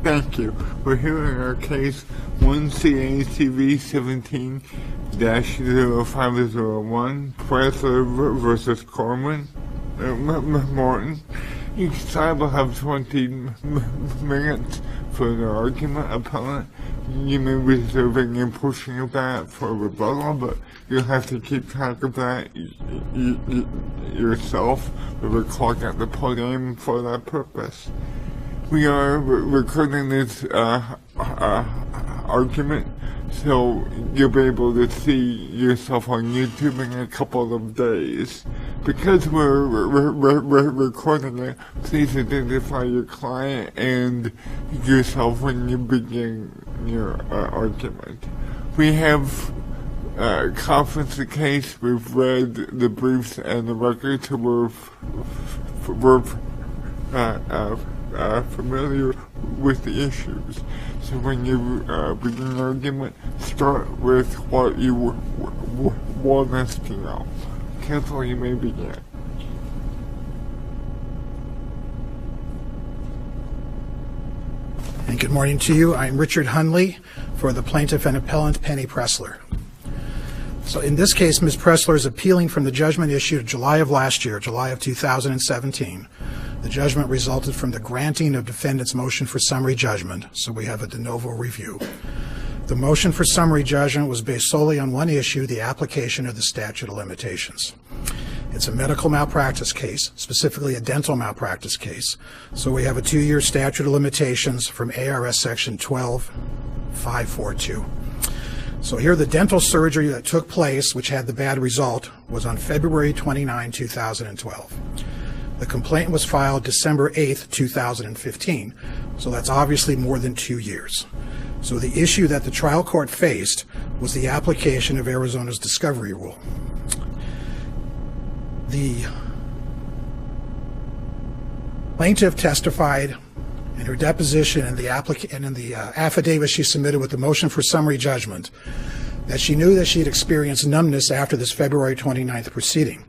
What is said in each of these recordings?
Thank you. We're hearing our case 1CA CV17-0501, Preszler versus Corwin. Morton. Each side will have 20 minutes for their argument. Appellant, you may be reserving and pushing of that for rebuttal, but you'll have to keep track of that yourself with a clock at the podium for that purpose. We are recording this argument, so you'll be able to see yourself on YouTube in a couple of days. Because we're recording it, please identify your client and yourself when you begin your argument. We have conferenced the case, we've read the briefs and the records, so we're familiar with the issues. So when you begin an argument, start with what you want us to know. Counsel, you may begin. And good morning to you. I'm Richard Hunley for the plaintiff and appellant Penny Preszler. So in this case, Ms. Preszler is appealing from the judgment issued July of last year, July of 2017. The judgment resulted from the granting of defendant's motion for summary judgment, so we have a de novo review. The motion for summary judgment was based solely on one issue, the application of the statute of limitations. It's a medical malpractice case, specifically a dental malpractice case. So we have a 2-year statute of limitations from ARS section 12542. So here the dental surgery that took place, which had the bad result, was on February 29, 2012. The complaint was filed December 8, 2015. So that's obviously more than 2 years. So the issue that the trial court faced was the application of Arizona's discovery rule. The plaintiff testified in her deposition and in the affidavit she submitted with the motion for summary judgment that she knew that she had experienced numbness after this February 29th proceeding,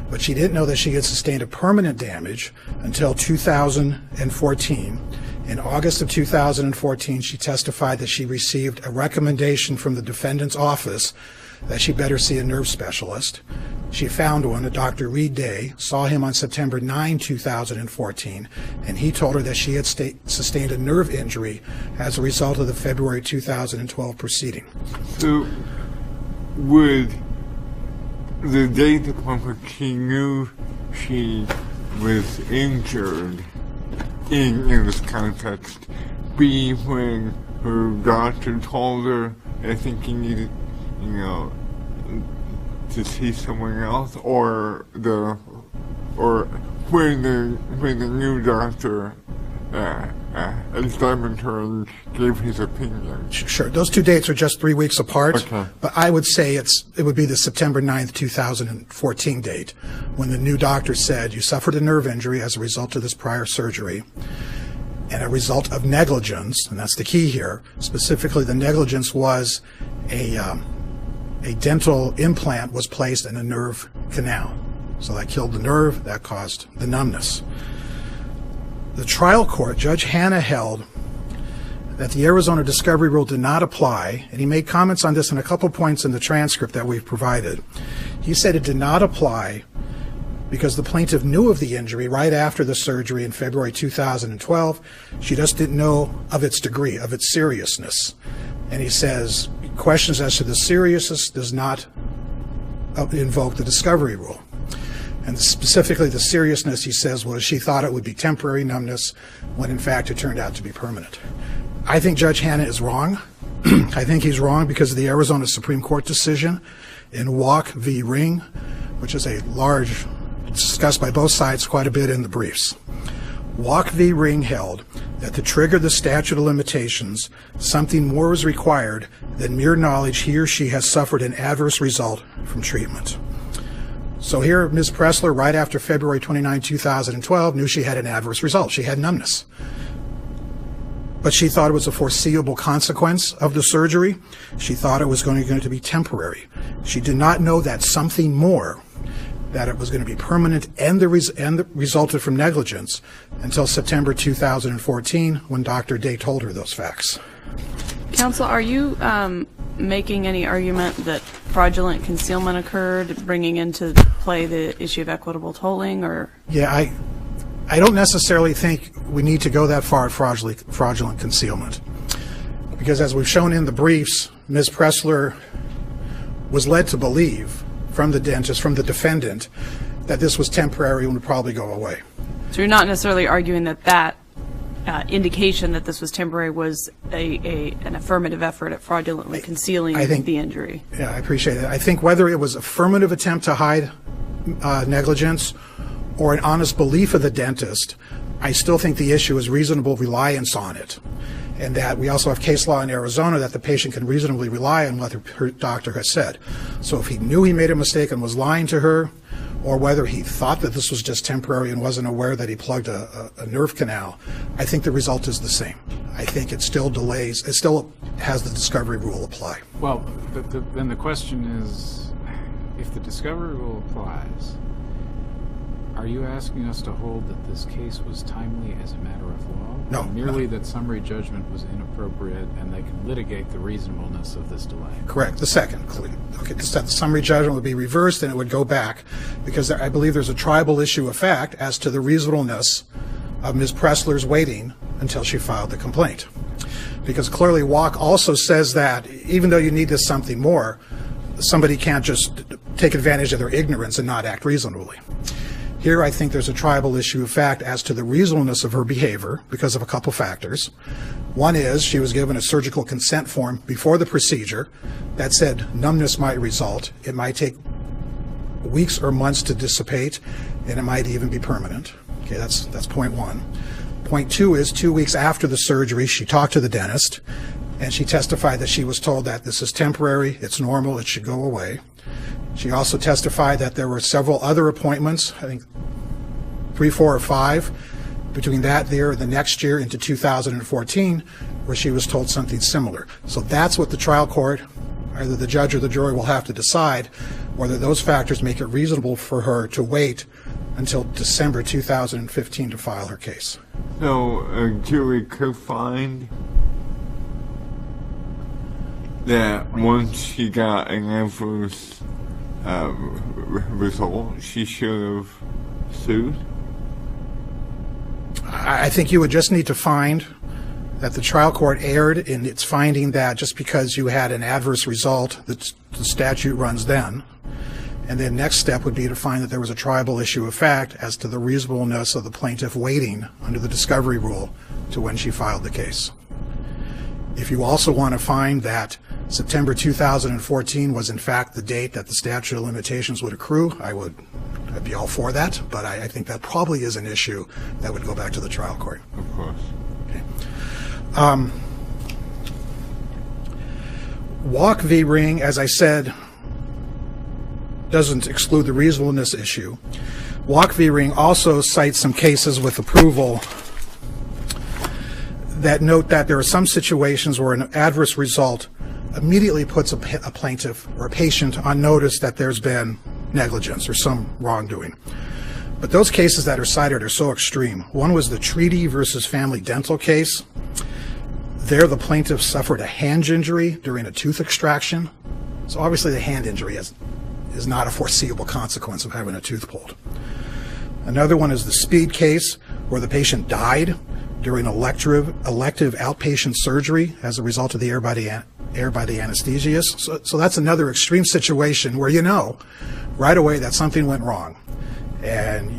but she didn't know that she had sustained a permanent damage until 2014. In August of 2014, she testified that she received a recommendation from the defendant's office that she better see a nerve specialist. She found one, a Dr. Reed Day, saw him on September 9, 2014, and he told her that she had sustained a nerve injury as a result of the February 2012 proceeding. So, would the date upon which she knew she was injured in this context be when her doctor told her, I think you needed, to see someone else, or when the new doctor examined her and gave his opinion? Sure. Those two dates are just 3 weeks apart. Okay. But I would say it would be the September 9th, 2014 date, when the new doctor said you suffered a nerve injury as a result of this prior surgery and a result of negligence, and that's the key here. Specifically, the negligence was a dental implant was placed in a nerve canal. So that killed the nerve, that caused the numbness. The trial court, Judge Hanna, held that the Arizona discovery rule did not apply, and he made comments on this in a couple points in the transcript that we've provided. He said it did not apply because the plaintiff knew of the injury right after the surgery in February 2012. She just didn't know of its degree, of its seriousness. And he says questions as to the seriousness does not invoke the discovery rule. And specifically the seriousness, he says, was she thought it would be temporary numbness when in fact it turned out to be permanent. I think Judge Hanna is wrong. I think he's wrong because of the Arizona Supreme Court decision in Walk v. Ring, which is a large, discussed by both sides quite a bit in the briefs. Walk v. Ring held that to trigger the statute of limitations, something more was required than mere knowledge he or she has suffered an adverse result from treatment. So here, Ms. Preszler, right after February 29, 2012, knew she had an adverse result. She had numbness. But she thought it was a foreseeable consequence of the surgery. She thought it was going to be temporary. She did not know that something more that it was going to be permanent and resulted from negligence until September 2014 when Dr. Day told her those facts. Counsel, are you making any argument that fraudulent concealment occurred, bringing into play the issue of equitable tolling, or? Yeah, I don't necessarily think we need to go that far at fraudulent concealment, because as we've shown in the briefs, Ms. Preszler was led to believe from the dentist, from the defendant, that this was temporary and would probably go away. So you're not necessarily arguing that indication that this was temporary was an affirmative effort at fraudulently concealing the injury? Yeah, I appreciate it. I think whether it was affirmative attempt to hide negligence or an honest belief of the dentist, I still think the issue is reasonable reliance on it. And that we also have case law in Arizona that the patient can reasonably rely on what her doctor has said. So if he knew he made a mistake and was lying to her, or whether he thought that this was just temporary and wasn't aware that he plugged a nerve canal, I think the result is the same. I think it still delays, it still has the discovery rule apply. Well, then the question is, if the discovery rule applies, are you asking us to hold that this case was timely as a matter of law? No. Merely that summary judgment was inappropriate and they can litigate the reasonableness of this delay? Correct. The second. Okay, the summary judgment would be reversed and it would go back, because I believe there's a tribal issue of fact as to the reasonableness of Ms. Preszler's waiting until she filed the complaint. Because clearly Walk also says that even though you need this something more, somebody can't just take advantage of their ignorance and not act reasonably. Here, I think there's a tribal issue of fact as to the reasonableness of her behavior because of a couple factors. One is she was given a surgical consent form before the procedure that said numbness might result. It might take weeks or months to dissipate, and it might even be permanent. Okay, that's point one. Point two is 2 weeks after the surgery, she talked to the dentist, and she testified that she was told that this is temporary, it's normal, it should go away. She also testified that there were several other appointments, I think 3, 4, or 5, between that year and the next year into 2014, where she was told something similar. So that's what the trial court, either the judge or the jury, will have to decide whether those factors make it reasonable for her to wait until December 2015 to file her case. So a jury could find that once she got an adverse result, she should have sued? I think you would just need to find that the trial court erred in its finding that just because you had an adverse result, that the statute runs then. And then next step would be to find that there was a tribal issue of fact as to the reasonableness of the plaintiff waiting under the discovery rule to when she filed the case. If you also want to find that September 2014 was in fact the date that the statute of limitations would accrue, I'd be all for that, but I think that probably is an issue that would go back to the trial court. Of course. Okay. Walk v. Ring, as I said, doesn't exclude the reasonableness issue. Walk v. Ring also cites some cases with approval that note that there are some situations where an adverse result immediately puts a plaintiff or a patient on notice that there's been negligence or some wrongdoing. But those cases that are cited are so extreme. One was the Treaty versus Family Dental case. There, the plaintiff suffered a hand injury during a tooth extraction. So obviously the hand injury is not a foreseeable consequence of having a tooth pulled. Another one is the Speed case, where the patient died during elective outpatient surgery as a result of the air by the anesthesiist. So that's another extreme situation where you know right away that something went wrong. And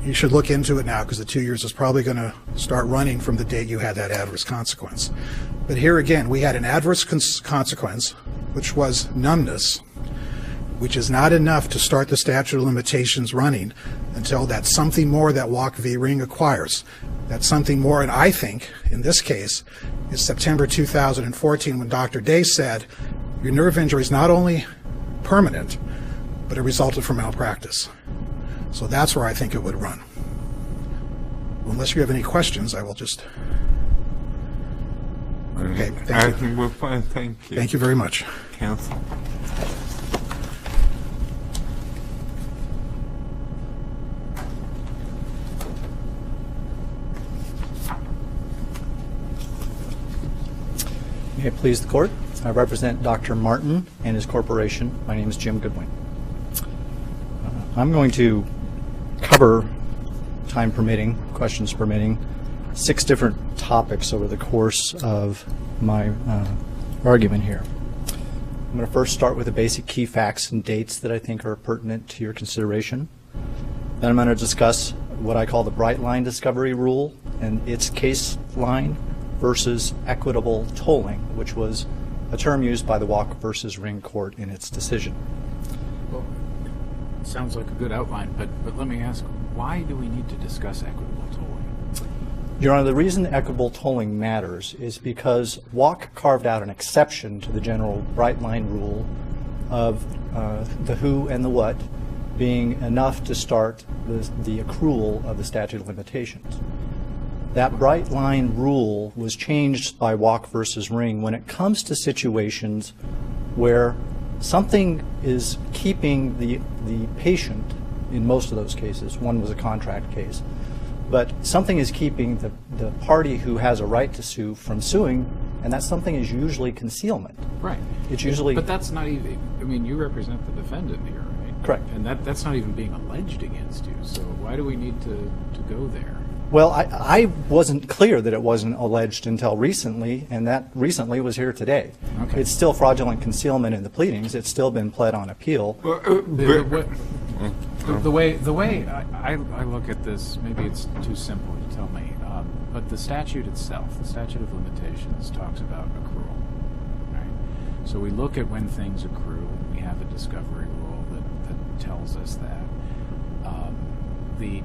you should look into it now, because the 2 years is probably going to start running from the date you had that adverse consequence. But here again, we had an adverse consequence, which was numbness, which is not enough to start the statute of limitations running until that something more that Walk v. Ring acquires. That something more, and I think, in this case, is September 2014 when Dr. Day said, your nerve injury is not only permanent, but it resulted from malpractice. So that's where I think it would run. Unless you have any questions, I will just... Okay, thank you. I think we're fine, thank you. Thank you very much. Counsel. May it please the court. I represent Dr. Martin and his corporation. My name is Jim Goodwin. I'm going to cover, time permitting, questions permitting, 6 different topics over the course of my argument here. I'm going to first start with the basic key facts and dates that I think are pertinent to your consideration. Then I'm going to discuss what I call the bright line discovery rule and its case line versus equitable tolling, which was a term used by the Walk versus Ring Court in its decision. Well, sounds like a good outline, but let me ask, why do we need to discuss equitable tolling? Your Honor, the reason equitable tolling matters is because Walk carved out an exception to the general bright line rule of the who and the what being enough to start the accrual of the statute of limitations. That bright line rule was changed by Walk versus Ring when it comes to situations where something is keeping the patient, in most of those cases, one was a contract case, but something is keeping the party who has a right to sue from suing, and that something is usually concealment. Right. It's usually... But that's not even, I mean, you represent the defendant here, right? Correct. And that's not even being alleged against you, so why do we need to go there? Well, I wasn't clear that it wasn't alleged until recently, and that recently was here today. Okay. It's still fraudulent concealment in the pleadings. It's still been pled on appeal. The way I look at this, maybe it's too simple to tell me, but the statute itself, the statute of limitations, talks about accrual, right? So we look at when things accrue, and we have a discovery rule that tells us that. The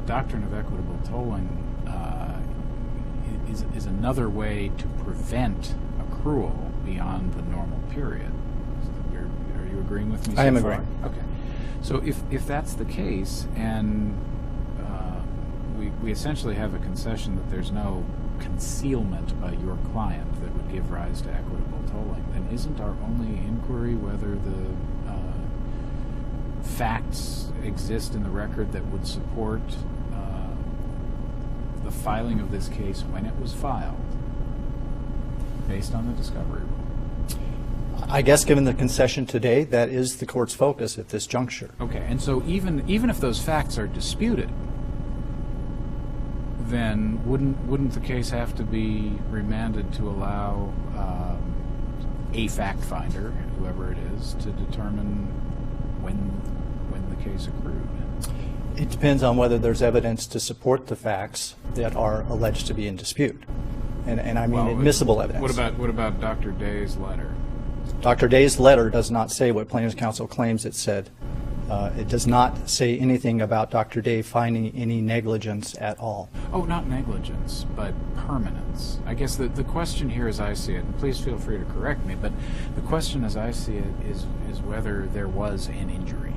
doctrine of equitable tolling is another way to prevent accrual beyond the normal period. Are you agreeing with me so far? I am agreeing. Okay. So if that's the case, and we essentially have a concession that there's no concealment by your client that would give rise to equitable tolling, then isn't our only inquiry whether the facts exist in the record that would support the filing of this case when it was filed, based on the discovery rule? I guess given the concession today, that is the court's focus at this juncture. Okay, and so even if those facts are disputed, then wouldn't the case have to be remanded to allow a fact finder, whoever it is, to determine when the case accrued? It depends on whether there's evidence to support the facts that are alleged to be in dispute, and I mean admissible evidence. What about Dr. Day's letter? Dr. Day's letter does not say what plaintiff's counsel claims it said. It does not say anything about Dr. Day finding any negligence at all. Oh, not negligence, but permanence. I guess the question here as I see it, and please feel free to correct me, but the question as I see it is whether there was an injury.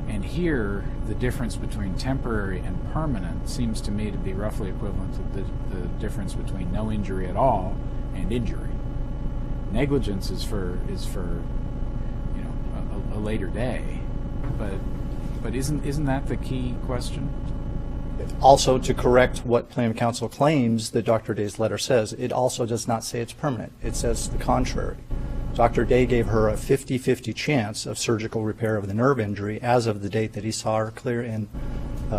And here, the difference between temporary and permanent seems to me to be roughly equivalent to the difference between no injury at all and injury. Negligence is for a later day, but isn't that the key question? Also, to correct what plaintiff counsel claims that Dr. Day's letter says, it also does not say it's permanent. It says the contrary. Dr. Day gave her a 50-50 chance of surgical repair of the nerve injury as of the date that he saw her clear in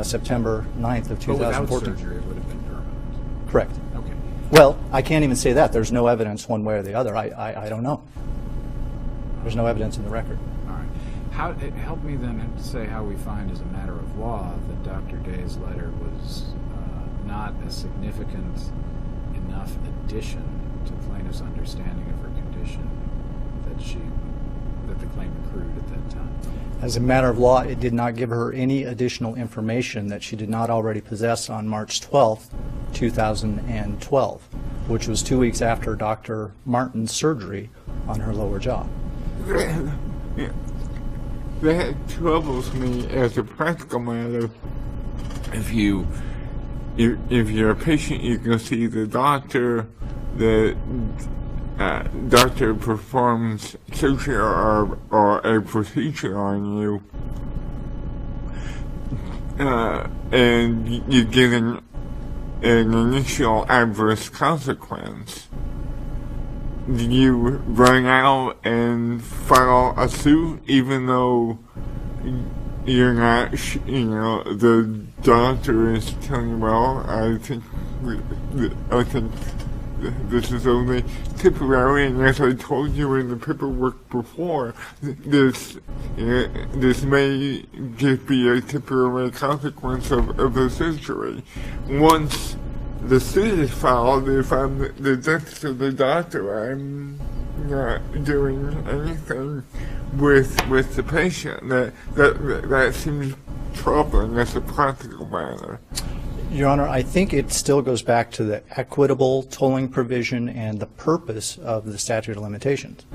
September 9th of 2014. But without surgery, it would have been permanent. Correct. Okay. Well, I can't even say that. There's no evidence one way or the other. I don't know. There's no evidence in the record. All right. Help me then to say how we find as a matter of law that Dr. Day's letter was not a significant enough addition to plaintiff's understanding of her condition that the claim accrued at that time. As a matter of law, it did not give her any additional information that she did not already possess on March 12th, 2012, which was 2 weeks after Dr. Martin's surgery on her lower jaw. That troubles me as a practical matter. If you're a patient, you can see the doctor. The doctor performs surgery or a procedure on you, and you get an initial adverse consequence. do you run out and file a suit even though you're not, the doctor is telling you, well, I think this is only temporary, and as I told you in the paperwork before, this may just be a temporary consequence of the surgery. Once the suit is filed, if I'm the dentist or the doctor, I'm not doing anything with the patient. That seems troubling as a practical matter. Your Honor, I think it still goes back to the equitable tolling provision and the purpose of the statute of limitations.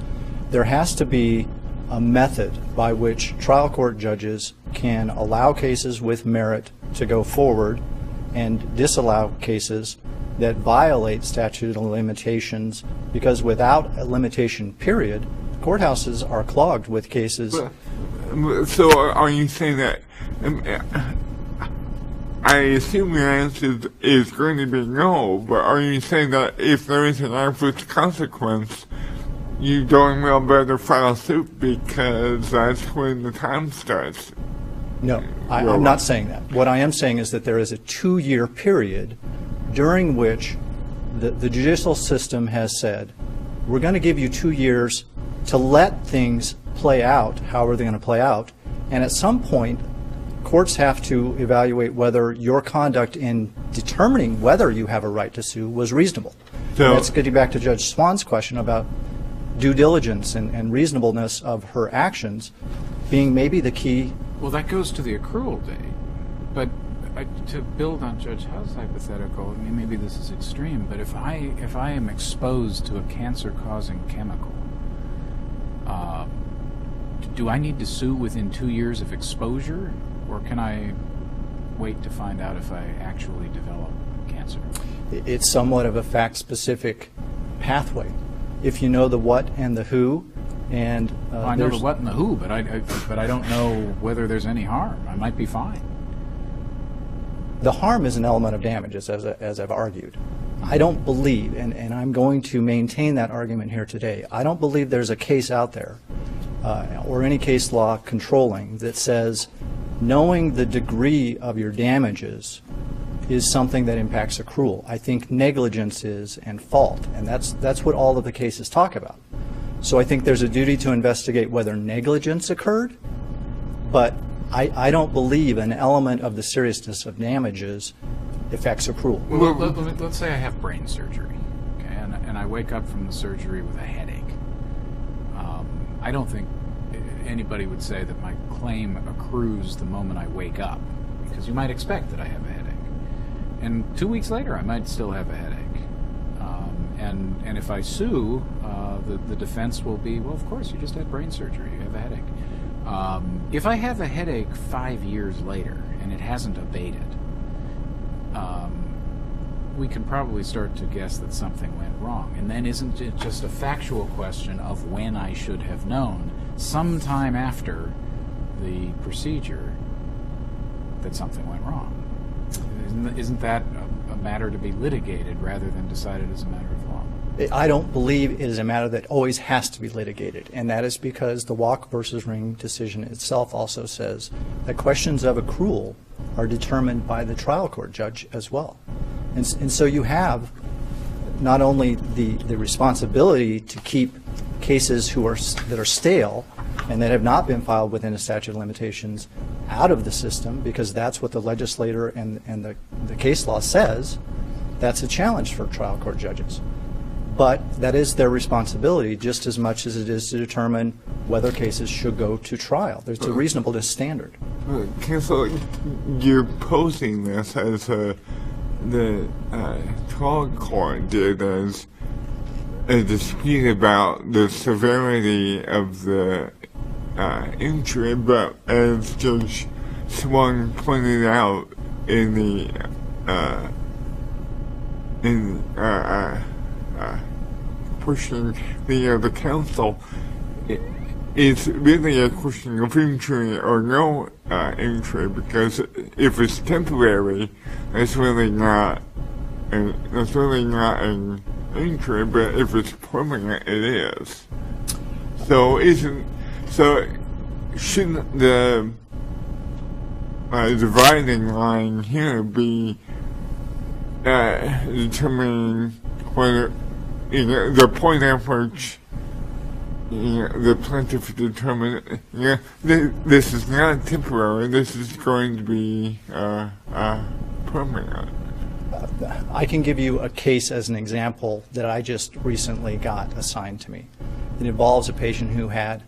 There has to be a method by which trial court judges can allow cases with merit to go forward and disallow cases that violate statute of limitations, because without a limitation period, courthouses are clogged with cases. So are you saying that, I assume your answer is going to be no, but are you saying that if there is an adverse consequence, you don't well better file suit because that's when the time starts? No, I'm not saying that. What I am saying is that there is a 2-year period during which the judicial system has said, we're going to give you 2 years to let things play out, however they're going to play out, and at some point, courts have to evaluate whether your conduct in determining whether you have a right to sue was reasonable. So that's getting back to Judge Swan's question about due diligence and reasonableness of her actions being maybe the key. Well, that goes to the accrual date. But to build on Judge Howe's hypothetical, I mean, maybe this is extreme, but if I am exposed to a cancer-causing chemical, do I need to sue within 2 years of exposure? Or can I wait to find out if I actually develop cancer? It's somewhat of a fact-specific pathway. If you know the what and the who, and well, I know the what and the who, but I don't know whether there's any harm. I might be fine. The harm is an element of damages, as I've argued. I don't believe, and I'm going to maintain that argument here today, I don't believe there's a case out there, or any case law controlling, that says knowing the degree of your damages is something that impacts accrual. I think negligence is, and fault, and that's what all of the cases talk about. So I think there's a duty to investigate whether negligence occurred, but I don't believe an element of the seriousness of damages affects accrual. Well, let's say I have brain surgery, okay, and I wake up from the surgery with a headache. I don't think anybody would say that my claim accrues the moment I wake up, because you might expect that I have a headache. And 2 weeks later, I might still have a headache. And if I sue, the defense will be, well, of course, you just had brain surgery, you have a headache. If I have a headache 5 years later and it hasn't abated, we can probably start to guess that something went wrong. And then isn't it just a factual question of when I should have known, sometime after the procedure, that something went wrong? Isn't that a matter to be litigated rather than decided as a matter of law? I don't believe it is a matter that always has to be litigated, and that is because the Walk versus Ring decision itself also says that questions of accrual are determined by the trial court judge as well. And so you have not only the responsibility to keep cases that are stale and that have not been filed within a statute of limitations out of the system, because that's what the legislator and the case law says. That's a challenge for trial court judges. But that is their responsibility just as much as it is to determine whether cases should go to trial. There's a reasonableness standard. Counsel, you're posing this as the trial court did as a dispute about the severity of the injury, but as Judge Swan pointed out in pushing the counsel, it's really a question of injury or no injury, because if it's temporary, it's really not an injury, but if it's permanent, it is. So shouldn't the dividing line here be determining whether, the point at which the plaintiff determined, this is not temporary, this is going to be permanent. I can give you a case as an example that I just recently got assigned to me. It involves a patient who had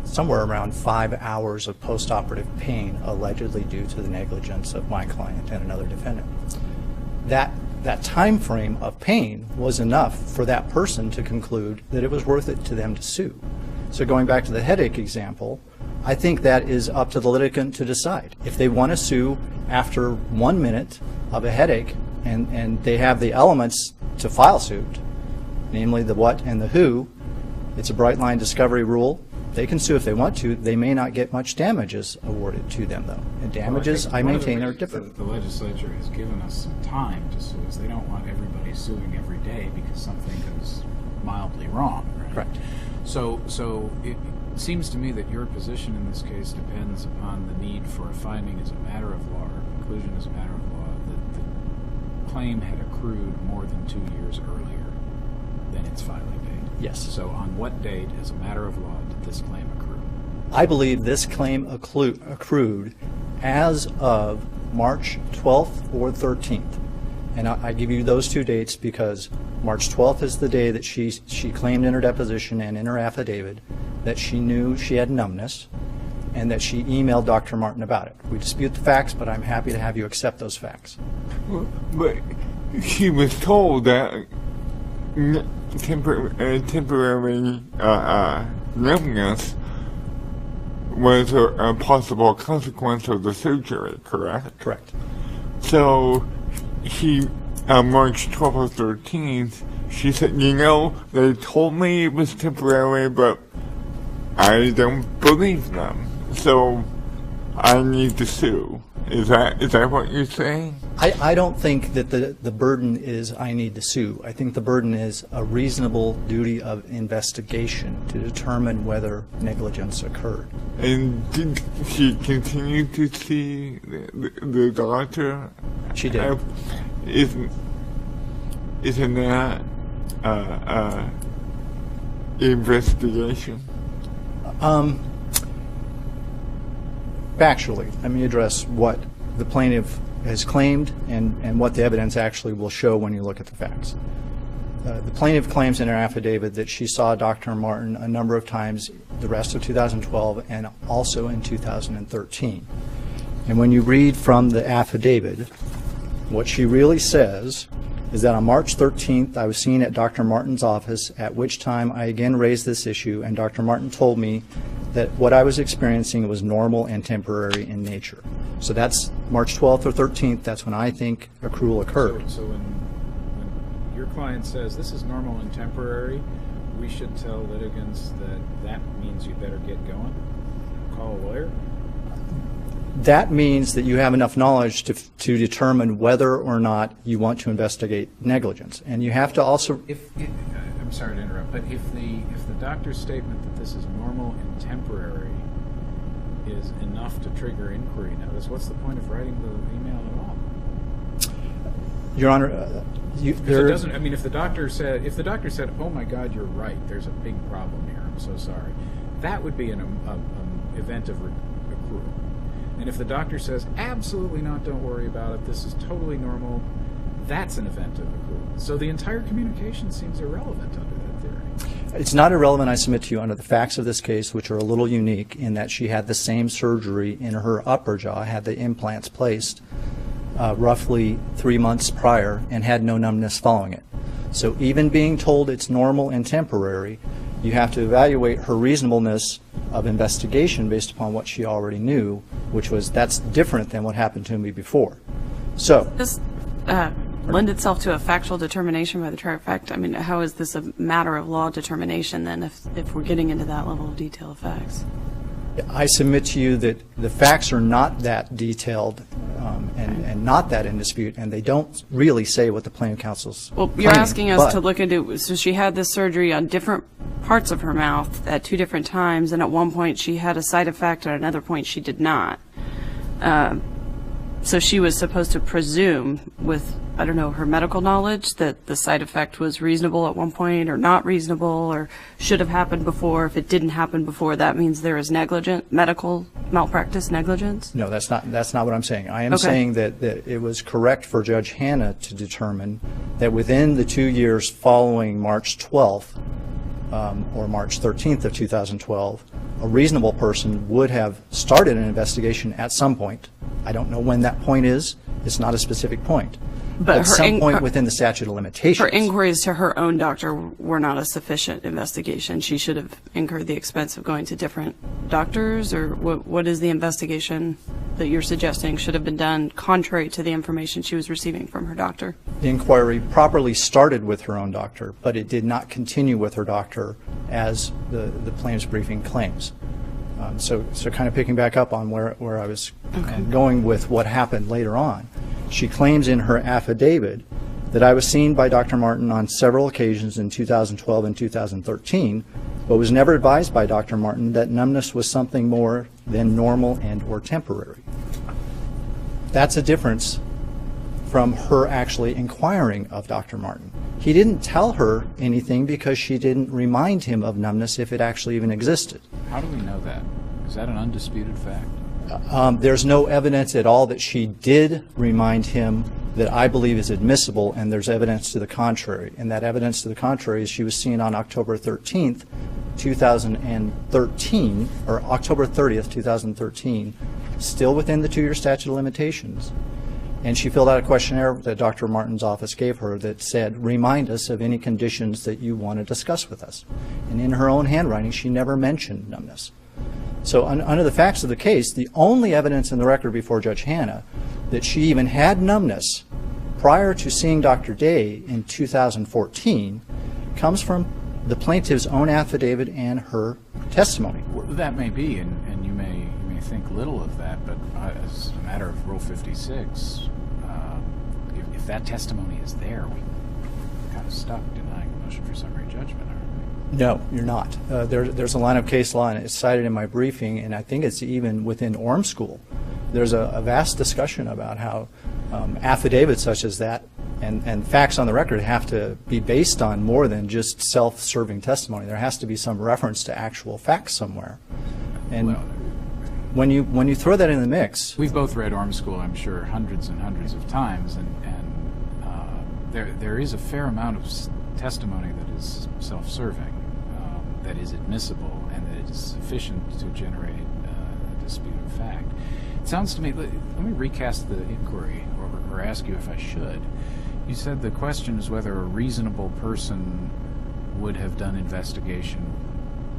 somewhere around 5 hours of postoperative pain, allegedly due to the negligence of my client and another defendant. That time frame of pain was enough for that person to conclude that it was worth it to them to sue. So going back to the headache example, I think that is up to the litigant to decide. If they want to sue after 1 minute of a headache and they have the elements to file suit, namely the what and the who, it's a bright line discovery rule. They can sue if they want to. They may not get much damages awarded to them, though. And damages, I maintain, are different. The legislature has given us some time to sue us. They don't want everybody suing every day because something goes mildly wrong, right? Correct. So it seems to me that your position in this case depends upon the need for a finding as a matter of law, or a conclusion as a matter of law, that the claim had accrued more than 2 years earlier than its filing date. Yes. So on what date, as a matter of law, did this claim accrue? I believe this claim accrued as of March 12th or 13th. And I give you those two dates because March 12th is the day that she claimed in her deposition and in her affidavit that she knew she had numbness and that she emailed Dr. Martin about it. We dispute the facts, but I'm happy to have you accept those facts. But she was told that temporary numbness was a possible consequence of the surgery, correct? Correct. So she, on March 12th or 13th, she said, they told me it was temporary, but I don't believe them. So I need to sue. Is that what you're saying? I don't think that the burden is I need to sue. I think the burden is a reasonable duty of investigation to determine whether negligence occurred. And did she continue to see the doctor? She did. Isn't that investigation? Factually, let me address what the plaintiff has claimed and what the evidence actually will show when you look at the facts. The plaintiff claims in her affidavit that she saw Dr. Martin a number of times the rest of 2012 and also in 2013. And when you read from the affidavit, what she really says is that on March 13th, I was seen at Dr. Martin's office, at which time I again raised this issue, and Dr. Martin told me that what I was experiencing was normal and temporary in nature. So that's March 12th or 13th. That's when I think accrual occurred. So when your client says this is normal and temporary, we should tell litigants that means you better get going? Call a lawyer? That means that you have enough knowledge to determine whether or not you want to investigate negligence. And you have to also... I'm sorry to interrupt, but if the doctor's statement that this is normal and temporary is enough to trigger inquiry notice, what's the point of writing the email at all? Your Honor, it doesn't. I mean, if the doctor said, "Oh my God, you're right. There's a big problem here. I'm so sorry," that would be an event of accrual. And if the doctor says, "Absolutely not. Don't worry about it. This is totally normal," that's an event of accrual. So the entire communication seems irrelevant under that theory. It's not irrelevant, I submit to you, under the facts of this case, which are a little unique in that she had the same surgery in her upper jaw, had the implants placed roughly 3 months prior, and had no numbness following it. So even being told it's normal and temporary, you have to evaluate her reasonableness of investigation based upon what she already knew, which was that's different than what happened to me before. So Does lend itself to a factual determination by the trier of fact? I mean, how is this a matter of law determination then if we're getting into that level of detail of facts? I submit to you that the facts are not that detailed, and not that in dispute, and they don't really say what the plaintiff counsel's Well, you're claiming, asking us to look into, so she had this surgery on different parts of her mouth at 2 different times, and at one point she had a side effect, and at another point she did not. So she was supposed to presume with, I don't know, her medical knowledge that the side effect was reasonable at one point or not reasonable or should have happened before. If it didn't happen before, that means there is medical malpractice negligence? No, that's not what I'm saying. I am saying that it was correct for Judge Hanna to determine that within the 2 years following March 12th or March 13th of 2012, a reasonable person would have started an investigation at some point. I don't know when that point is. It's not a specific point. But at some point within the statute of limitations. Her inquiries to her own doctor were not a sufficient investigation. She should have incurred the expense of going to different doctors, or what is the investigation that you're suggesting should have been done contrary to the information she was receiving from her doctor? The inquiry properly started with her own doctor, but it did not continue with her doctor as the plaintiff's briefing claims. So kind of picking back up on where I was going with what happened later on. She claims in her affidavit that I was seen by Dr. Martin on several occasions in 2012 and 2013, but was never advised by Dr. Martin that numbness was something more than normal and or temporary. That's a difference from her actually inquiring of Dr. Martin. He didn't tell her anything because she didn't remind him of numbness if it actually even existed. How do we know that? Is that an undisputed fact? There's no evidence at all that she did remind him that I believe is admissible, and there's evidence to the contrary. And that evidence to the contrary is she was seen on October 13th, 2013, or October 30th, 2013, still within the 2-year statute of limitations. And she filled out a questionnaire that Dr. Martin's office gave her that said, remind us of any conditions that you want to discuss with us. And in her own handwriting, she never mentioned numbness. So under the facts of the case, the only evidence in the record before Judge Hanna that she even had numbness prior to seeing Dr. Day in 2014 comes from the plaintiff's own affidavit and her testimony. Well, that may be, and you may think little of that, but as a matter of Rule 56, if that testimony is there, we're kind of stuck denying the motion for summary judgment, aren't we? No, you're not. There's a line of case law, and it's cited in my briefing, and I think it's even within Orm School. There's a vast discussion about how affidavits such as that and facts on the record have to be based on more than just self-serving testimony. There has to be some reference to actual facts somewhere. And well, when you throw that in the mix, we've both read Orm School, I'm sure, hundreds and hundreds of times, and there is a fair amount of testimony that is self-serving, that is admissible, and that is sufficient to generate a dispute of fact. It sounds to me, let me recast the inquiry, or ask you if I should. You said the question is whether a reasonable person would have done investigation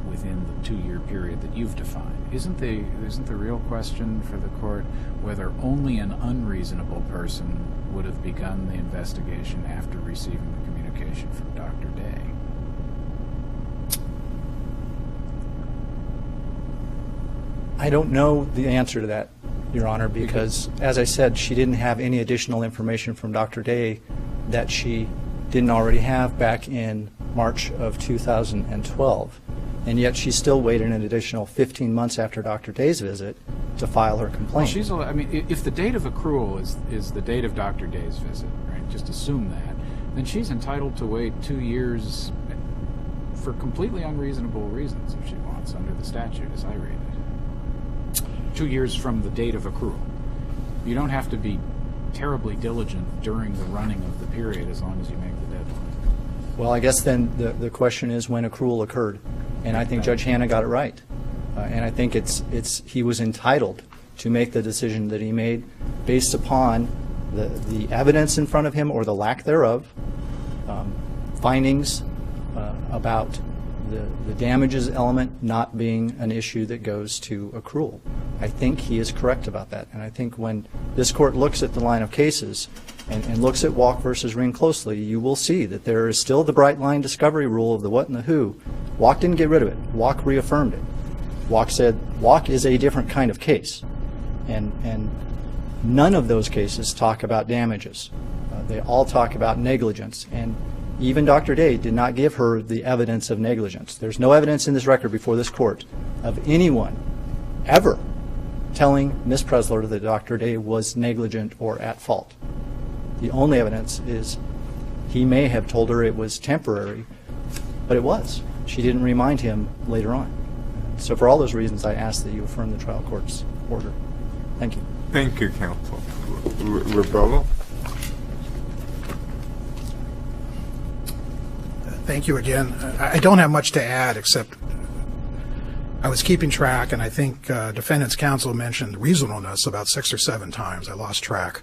within the 2-year period that you've defined. Isn't the real question for the court whether only an unreasonable person would have begun the investigation after receiving the communication from Dr. Day? I don't know the answer to that, Your Honor, because, as I said, she didn't have any additional information from Dr. Day that she didn't already have back in March of 2012. And yet she still waited an additional 15 months after Dr. Day's visit to file her complaint. Well, I mean, if the date of accrual is the date of Dr. Day's visit, right, just assume that, then she's entitled to wait 2 years for completely unreasonable reasons if she wants under the statute, as I read it. 2 years from the date of accrual. You don't have to be terribly diligent during the running of the period as long as you make the deadline. Well, I guess then the question is when accrual occurred. And I think Judge Hanna got it right. And I think he was entitled to make the decision that he made based upon the evidence in front of him or the lack thereof, findings about the damages element not being an issue that goes to accrual. I think he is correct about that. And I think when this court looks at the line of cases and looks at Walk versus Ring closely, you will see that there is still the bright line discovery rule of the what and the who. Walk didn't get rid of it. Walk reaffirmed it. Walk said Walk is a different kind of case. And None of those cases talk about damages. They all talk about negligence, and even Dr. Day did not give her the evidence of negligence. There's no evidence in this record before this court of anyone ever telling Ms. Preszler that Dr. Day was negligent or at fault. The only evidence is he may have told her it was temporary, but it was. She didn't remind him later on. So for all those reasons, I ask that you affirm the trial court's order. Thank you. Thank you, counsel. Rebuttal? Thank you again. I don't have much to add, except I was keeping track, and I think defendant's counsel mentioned reasonableness about 6 or 7 times. I lost track.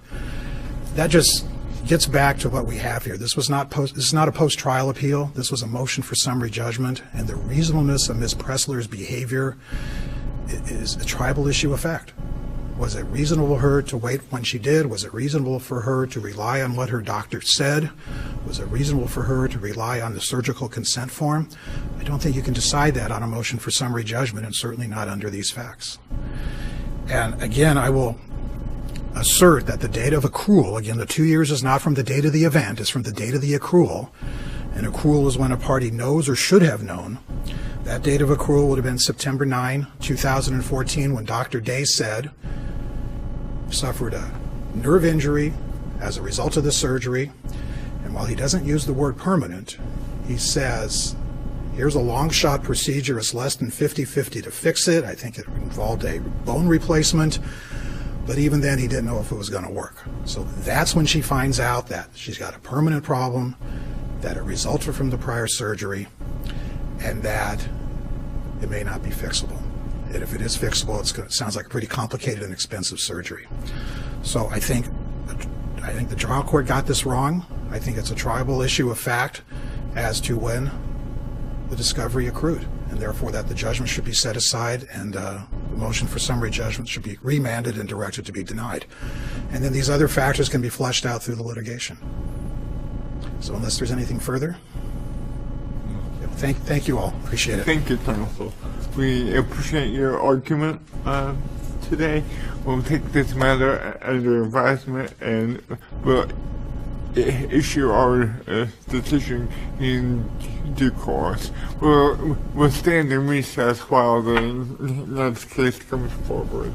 That just gets back to what we have here. This is not a post-trial appeal. This was a motion for summary judgment, and the reasonableness of Ms. Preszler's behavior is a tribal issue of fact. Was it reasonable for her to wait when she did? Was it reasonable for her to rely on what her doctor said? Was it reasonable for her to rely on the surgical consent form? I don't think you can decide that on a motion for summary judgment, and certainly not under these facts. And again, I will assert that the date of accrual, again, the 2 years is not from the date of the event, it's from the date of the accrual. And accrual is when a party knows or should have known. That date of accrual would have been September 9, 2014, when Dr. Day said, suffered a nerve injury as a result of the surgery. And while he doesn't use the word permanent, he says, here's a long shot procedure. It's less than 50-50 to fix it. I think it involved a bone replacement. But even then, he didn't know if it was going to work. So that's when she finds out that she's got a permanent problem, that it resulted from the prior surgery, and that it may not be fixable. And if it is fixable, it sounds like a pretty complicated and expensive surgery. So I think the trial court got this wrong. I think it's a tribal issue of fact as to when the discovery accrued, and therefore that the judgment should be set aside, and the motion for summary judgment should be remanded and directed to be denied. And then these other factors can be fleshed out through the litigation. So unless there's anything further, thank you all. Appreciate it. Thank you, counsel. We appreciate your argument today. We'll take this matter under advisement and we'll issue our decision in due course. We'll stand in recess while the next case comes forward.